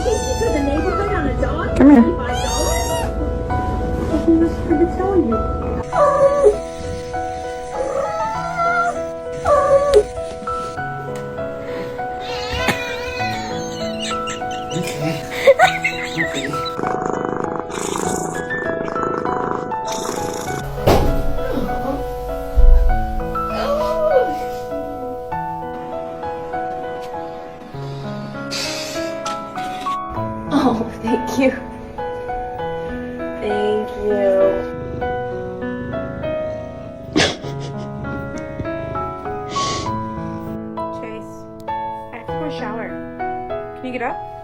to the neighborhood on a dog for Come here. $25? What was her to tell you? Oh, thank you. Thank you. Chase, I have to go shower. Can you get up?